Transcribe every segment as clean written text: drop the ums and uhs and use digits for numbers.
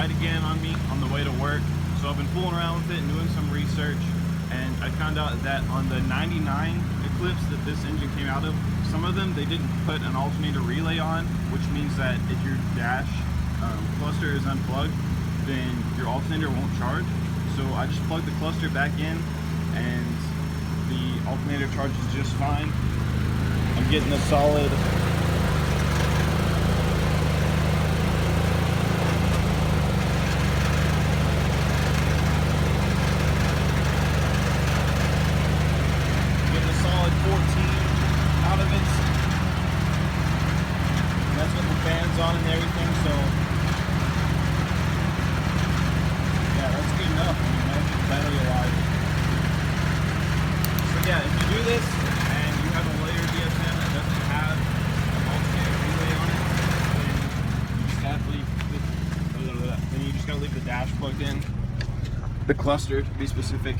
died again on me on the way to work. So I've been fooling around with it and doing some research, and I found out that on the 99 Eclipse that this engine came out of, some of them they didn't put an alternator relay on, which means that if your dash cluster is unplugged, then your alternator won't charge. So I just plugged the cluster back in and the alternator charges just fine. I'm getting a solid on and everything, so yeah, that's good enough. I mean, that'll keep the battery alive. So yeah, if you do this and you have a layer DSM that doesn't have an alternator relay on it, then you just have to leave the dash plugged in, the cluster to be specific.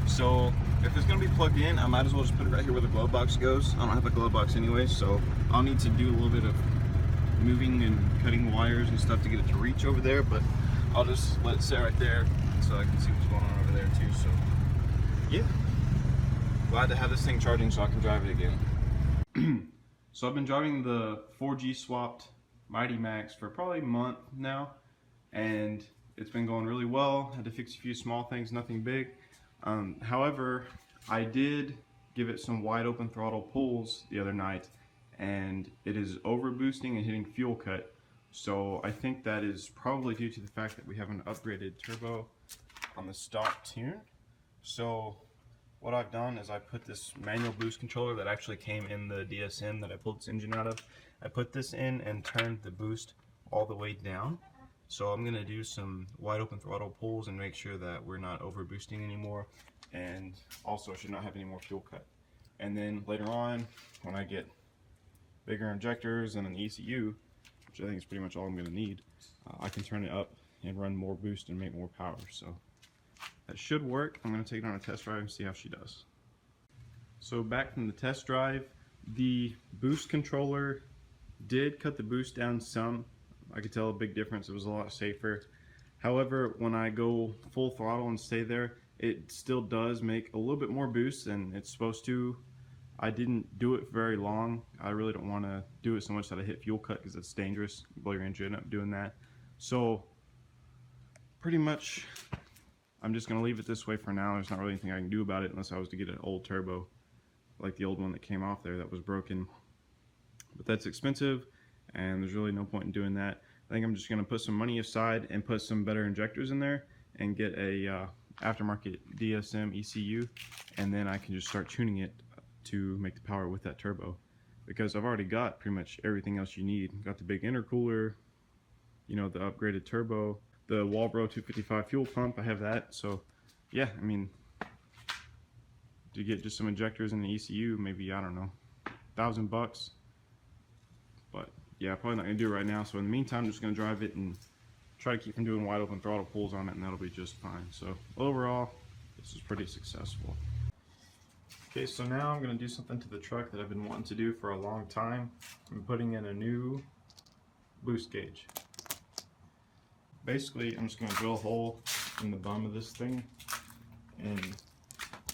So if it's going to be plugged in, I might as well just put it right here where the glove box goes. I don't have a glove box anyway, so I'll need to do a little bit of moving and cutting wires and stuff to get it to reach over there, but I'll just let it sit right there so I can see what's going on over there too. So yeah, glad to have this thing charging so I can drive it again. So I've been driving the 4G swapped Mighty Max for probably a month now, and it's been going really well. Had to fix a few small things, nothing big. However, I did give it some wide open throttle pulls the other night, and it is overboosting and hitting fuel cut. So I think that is probably due to the fact that we have an upgraded turbo on the stock tune. So what I've done is I put this manual boost controller that actually came in the DSM that I pulled this engine out of. I put this in and turned the boost all the way down. So I'm gonna do some wide open throttle pulls and make sure that we're not overboosting anymore, and also should not have any more fuel cut. And then later on, when I get bigger injectors and an ECU, which I think is pretty much all I'm going to need, I can turn it up and run more boost and make more power. So that should work. I'm going to take it on a test drive and see how she does. So back from the test drive, the boost controller did cut the boost down some. I could tell a big difference. It was a lot safer. However, when I go full throttle and stay there, it still does make a little bit more boost than it's supposed to. I didn't do it very long. I really don't want to do it so much that I hit fuel cut because it's dangerous. You blow your engine up doing that. So pretty much I'm just going to leave it this way for now. There's not really anything I can do about it unless I was to get an old turbo like the old one that came off there that was broken. But that's expensive and there's really no point in doing that. I think I'm just going to put some money aside and put some better injectors in there and get a aftermarket DSM ECU, and then I can just start tuning it to make the power with that turbo, because I've already got pretty much everything else you need. Got the big intercooler, you know, the upgraded turbo, the Walbro 255 fuel pump, I have that. So yeah, I mean, to get just some injectors and the ECU, maybe, I don't know, $1,000. But yeah, probably not gonna do it right now. So in the meantime, I'm just gonna drive it and try to keep from doing wide open throttle pulls on it, and that'll be just fine. So overall, this is pretty successful. Okay, so now I'm going to do something to the truck that I've been wanting to do for a long time. I'm putting in a new boost gauge. Basically, I'm just going to drill a hole in the bum of this thing and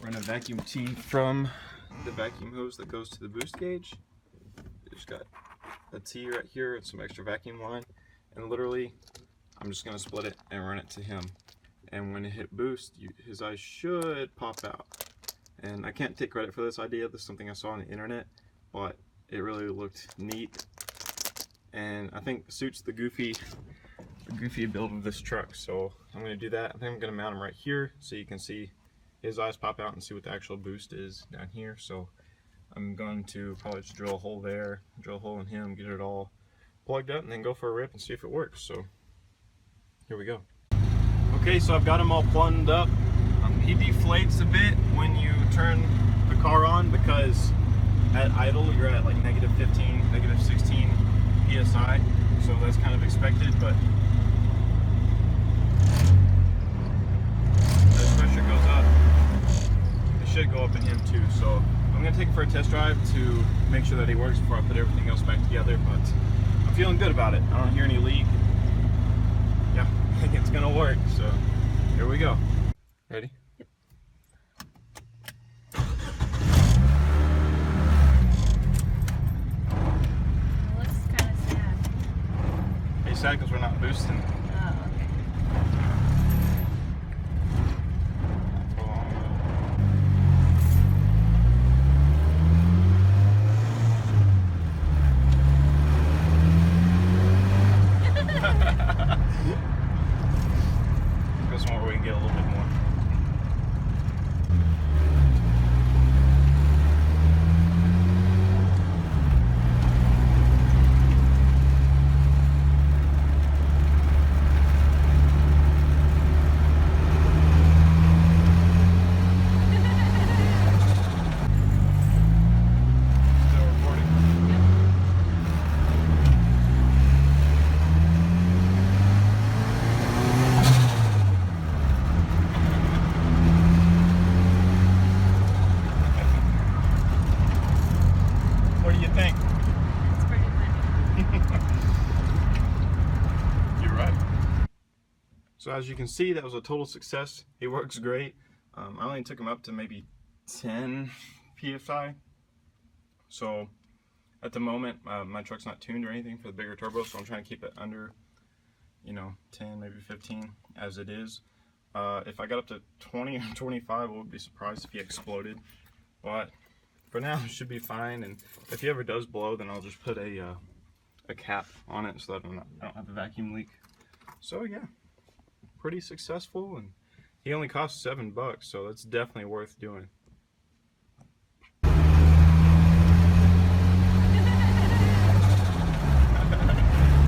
run a vacuum tee from the vacuum hose that goes to the boost gauge. It's got a T right here and some extra vacuum line, and literally I'm just going to split it and run it to him. And when it hit boost, his eyes should pop out. And I can't take credit for this idea. This is something I saw on the internet, but it really looked neat, and I think suits the goofy build of this truck. So I'm going to do that. I think I'm going to mount him right here so you can see his eyes pop out and see what the actual boost is down here. So I'm going to probably just drill a hole there, drill a hole in him, get it all plugged up, and then go for a rip and see if it works. So here we go. Okay, so I've got him all plugged up. He deflates a bit when you turn the car on, because at idle you're at like -15, -16 PSI, so that's kind of expected. But as pressure goes up, it should go up in him too. So I'm going to take it for a test drive to make sure that he works before I put everything else back together, but I'm feeling good about it. I don't hear any leak. Yeah, I think work. So here we go. Ready? Yep. It looks kind of sad. Are you sad because we're not boosting? Oh, okay. Go somewhere where we can get a little bit more. Still recording? What do you think? It's pretty funny. You're right. So as you can see, that was a total success. He works great. I only took him up to maybe 10 psi. So at the moment, my truck's not tuned or anything for the bigger turbo, so I'm trying to keep it under, 10, maybe 15 as it is. If I got up to 20 or 25, I would be surprised if he exploded. But for now, it should be fine. And if he ever does blow, then I'll just put a cap on it so that I don't have a vacuum leak. So yeah, pretty successful, and he only cost $7, so that's definitely worth doing.